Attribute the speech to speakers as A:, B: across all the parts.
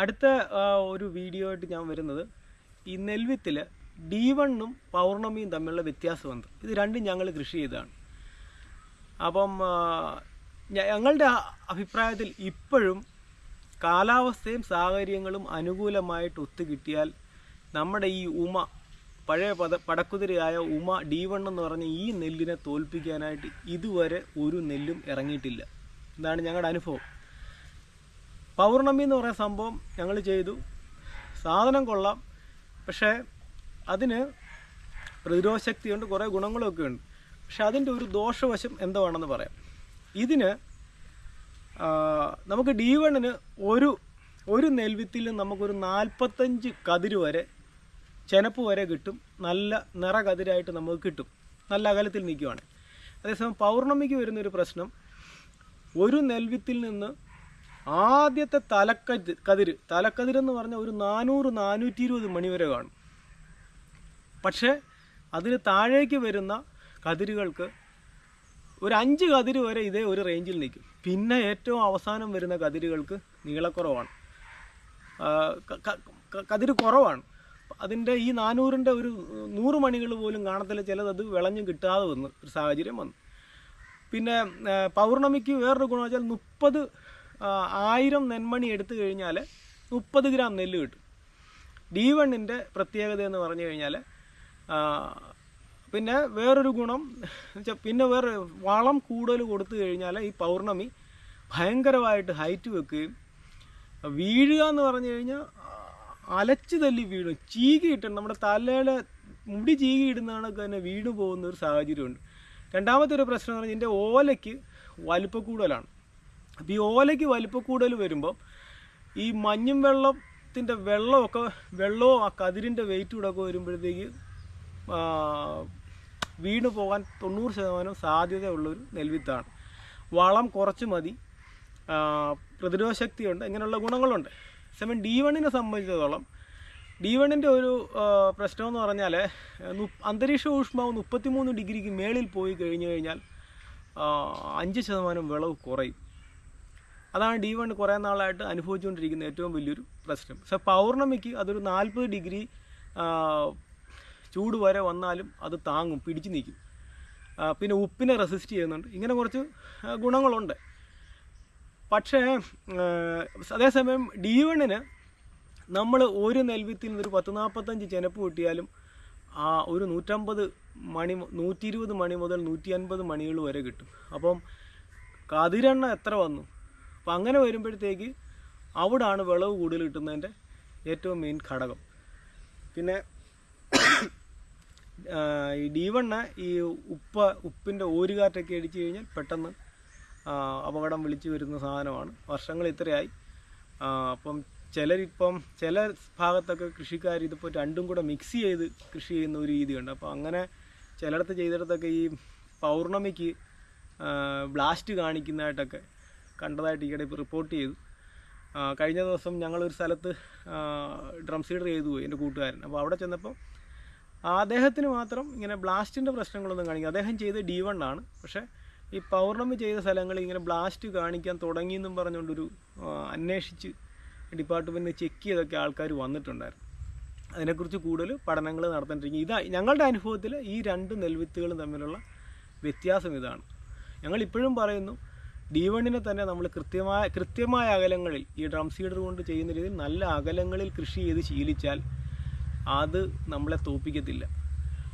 A: അടുത്ത ഒരു വീഡിയോ ആയിട്ട് ഞാൻ വരുന്നത് ഈ നെൽവിത്തിൽ D1-ഉം പൗർണമിയും തമ്മിലുള്ള വ്യത്യാസം എന്ത്. ഇത് രണ്ടും ഞങ്ങൾ കൃഷി ചെയ്തതാണ്. അപ്പം ഞങ്ങളുടെ അഭിപ്രായത്തിൽ ഇപ്പോഴും കാലാവസ്ഥയും സാഹചര്യങ്ങളും അനുകൂലമായിട്ട് ഒത്തുകിട്ടിയാൽ നമ്മുടെ ഈ പഴയ പടക്കുതിരയായ D1 എന്ന് പറഞ്ഞ ഈ നെല്ലിനെ തോൽപ്പിക്കാനായിട്ട് ഇതുവരെ ഒരു നെല്ലും ഇറങ്ങിയിട്ടില്ല. ഇതാണ് ഞങ്ങളുടെ അനുഭവം. പൗർണമി എന്ന് പറയുന്ന സംഭവം ഞങ്ങൾ ചെയ്തു, സാധനം കൊള്ളാം. പക്ഷേ അതിന് പ്രതിരോധശക്തിയുണ്ട്, കുറേ ഗുണങ്ങളൊക്കെ ഉണ്ട്. പക്ഷെ അതിൻ്റെ ഒരു ദോഷവശം എന്താണെന്ന് പറയാം. ഇതിന് നമുക്ക് D1-ന് ഒരു നെൽവിത്തിൽ നമുക്കൊരു 45 കതിര് വരെ, ചെനപ്പ് വരെ കിട്ടും. നല്ല നിറകതിരായിട്ട് നമുക്ക് കിട്ടും, നല്ല അകലത്തിൽ നിൽക്കുവാണ്. അതേസമയം പൗർണമിക്ക് വരുന്നൊരു പ്രശ്നം, ഒരു നെൽവിത്തിൽ നിന്ന് ആദ്യത്തെ തലക്കതിരെന്ന് പറഞ്ഞാൽ ഒരു 400-420 മണി വരെ കാണും. പക്ഷേ അതിന് താഴേക്ക് വരുന്ന കതിരുകൾക്ക് ഒരു 5 കതിര് വരെ ഇതേ ഒരു റേഞ്ചിൽ നിൽക്കും. പിന്നെ ഏറ്റവും അവസാനം വരുന്ന കതിരുകൾക്ക് നീളക്കുറവാണ്, കതിര് കുറവാണ്. അതിൻ്റെ ഈ 400-ൻ്റെ ഒരു 100 മണികൾ പോലും കാണത്തില്ല. ചിലത് വിളഞ്ഞും കിട്ടാതെ വന്ന് ഒരു സാഹചര്യം വന്നു. പിന്നെ പൗർണമിക്ക് വേറൊരു ഗുണം വെച്ചാൽ 10,000 നെന്മണി എടുത്തു കഴിഞ്ഞാൽ 30 ഗ്രാം നെല്ല് കിട്ടും. D1-ൻ്റെ പ്രത്യേകത എന്ന് പറഞ്ഞു കഴിഞ്ഞാൽ പിന്നെ വേറൊരു ഗുണം വെച്ചാൽ, പിന്നെ വേറെ വളം കൂടുതൽ കൊടുത്തു കഴിഞ്ഞാൽ ഈ പൗർണമി ഭയങ്കരമായിട്ട് ഹൈറ്റ് വെക്കുകയും, വീഴുക എന്ന് പറഞ്ഞു കഴിഞ്ഞാൽ അലച്ചു തല്ലി വീഴും, ചീകിയിട്ട് നമ്മുടെ തലയുടെ മുടി ചീകിയിടുന്നതാണൊക്കെ തന്നെ വീണു പോകുന്ന ഒരു സാഹചര്യമുണ്ട്. രണ്ടാമത്തെ ഒരു പ്രശ്നം എന്ന് പറഞ്ഞാൽ ഇതിൻ്റെ ഓലയ്ക്ക് വലിപ്പക്കൂടുതലാണ്. അപ്പോൾ ഈ ഓലയ്ക്ക് വലിപ്പക്കൂടുതൽ വരുമ്പോൾ ഈ മഞ്ഞും വെള്ളത്തിൻ്റെ വെള്ളവും ആ കതിരിൻ്റെ വെയിറ്റും കൂടെ ഒക്കെ വരുമ്പോഴത്തേക്ക് വീണു പോകാൻ 90% സാധ്യതയുള്ളൊരു നെൽവിത്താണ്. വളം കുറച്ച് മതി, പ്രതിരോധശക്തിയുണ്ട്, ഇങ്ങനെയുള്ള ഗുണങ്ങളുണ്ട്. സമയം D1-നെ സംബന്ധിച്ചിടത്തോളം D1-ൻ്റെ ഒരു പ്രശ്നമെന്ന് പറഞ്ഞാൽ അന്തരീക്ഷ ഊഷ്മാവ് 33 ഡിഗ്രിക്ക് മേളിൽ പോയി കഴിഞ്ഞാൽ 5% വിളവ് കുറയും. അതാണ് D1 കുറേ നാളായിട്ട് അനുഭവിച്ചുകൊണ്ടിരിക്കുന്ന ഏറ്റവും വലിയൊരു പ്രശ്നം. പക്ഷേ പൗർണമിക്ക് അതൊരു 40 ഡിഗ്രി ചൂട് വരെ വന്നാലും അത് താങ്ങും, പിടിച്ചു നിൽക്കും. പിന്നെ ഉപ്പിനെ റെസിസ്റ്റ് ചെയ്യുന്നുണ്ട്. ഇങ്ങനെ കുറച്ച് ഗുണങ്ങളുണ്ട്. പക്ഷേ അതേസമയം D1-ന് നമ്മൾ ഒരു നെൽവിത്തിൽ നിന്നൊരു 10-45 ചെനപ്പ് കിട്ടിയാലും ഒരു 120 മണി മുതൽ 150 മണികൾ വരെ കിട്ടും. അപ്പം കതിരെണ്ണ എത്ര വന്നു? അപ്പം അങ്ങനെ വരുമ്പോഴത്തേക്ക് അവിടാണ് വിളവ് കൂടുതൽ കിട്ടുന്നതിൻ്റെ ഏറ്റവും മെയിൻ ഘടകം. പിന്നെ ഈ D1-ന് ഈ ഉപ്പിൻ്റെ ഓരുകാറ്റൊക്കെ അടിച്ചു കഴിഞ്ഞാൽ പെട്ടെന്ന് അപകടം വിളിച്ചു വരുന്ന സാധനമാണ്. വർഷങ്ങൾ ഇത്രയായി. അപ്പം ചില ഭാഗത്തൊക്കെ കൃഷിക്കാർ ഇതിപ്പോൾ രണ്ടും കൂടെ മിക്സ് ചെയ്ത് കൃഷി ചെയ്യുന്ന ഒരു രീതിയുണ്ട്. അപ്പോൾ അങ്ങനെ ചിലയിടത്ത് ചെയ്തിടത്തൊക്കെ ഈ പൗർണമിക്ക് ബ്ലാസ്റ്റ് കാണിക്കുന്നതായിട്ടൊക്കെ കണ്ടതായിട്ട് ഈയിടെ റിപ്പോർട്ട് ചെയ്തു. കഴിഞ്ഞ ദിവസം ഞങ്ങളൊരു സ്ഥലത്ത് ഡ്രം സീഡർ ചെയ്തു പോയി, എൻ്റെ കൂട്ടുകാരൻ. അപ്പോൾ അവിടെ ചെന്നപ്പോൾ അദ്ദേഹത്തിന് മാത്രം ഇങ്ങനെ ബ്ലാസ്റ്റിൻ്റെ പ്രശ്നങ്ങളൊന്നും കാണിക്കുക. അദ്ദേഹം ചെയ്ത് D1-ആണ്. പക്ഷേ ഈ പൗർണമി ചെയ്ത സ്ഥലങ്ങളിൽ ഇങ്ങനെ ബ്ലാസ്റ്റ് കാണിക്കാൻ തുടങ്ങിയെന്നും പറഞ്ഞുകൊണ്ടൊരു അന്വേഷിച്ച് ഡിപ്പാർട്ട്മെൻറ്റിന് ചെക്ക് ചെയ്തൊക്കെ ആൾക്കാർ വന്നിട്ടുണ്ടായിരുന്നു. അതിനെക്കുറിച്ച് കൂടുതൽ പഠനങ്ങൾ നടത്തേണ്ടിരിക്കും. ഞങ്ങളുടെ അനുഭവത്തിൽ ഈ രണ്ട് നെൽവിത്തുകളും തമ്മിലുള്ള വ്യത്യാസം ഇതാണ്. ഞങ്ങളിപ്പോഴും പറയുന്നു, D1-നെ തന്നെ നമ്മൾ കൃത്യമായ അകലങ്ങളിൽ ഈ ഡ്രം സീഡർ കൊണ്ട് ചെയ്യുന്ന രീതിയിൽ നല്ല അകലങ്ങളിൽ കൃഷി ചെയ്ത് ശീലിച്ചാൽ അത് നമ്മളെ തോൽപ്പിക്കത്തില്ല.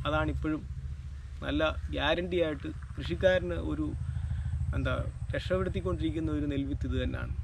A: അതാണിപ്പോഴും നല്ല ഗ്യാരണ്ടി ആയിട്ട് കൃഷിക്കാരന് രക്ഷപ്പെടുത്തിക്കൊണ്ടിരിക്കുന്ന ഒരു നെൽവിത്ത് ഇത് തന്നെയാണ്.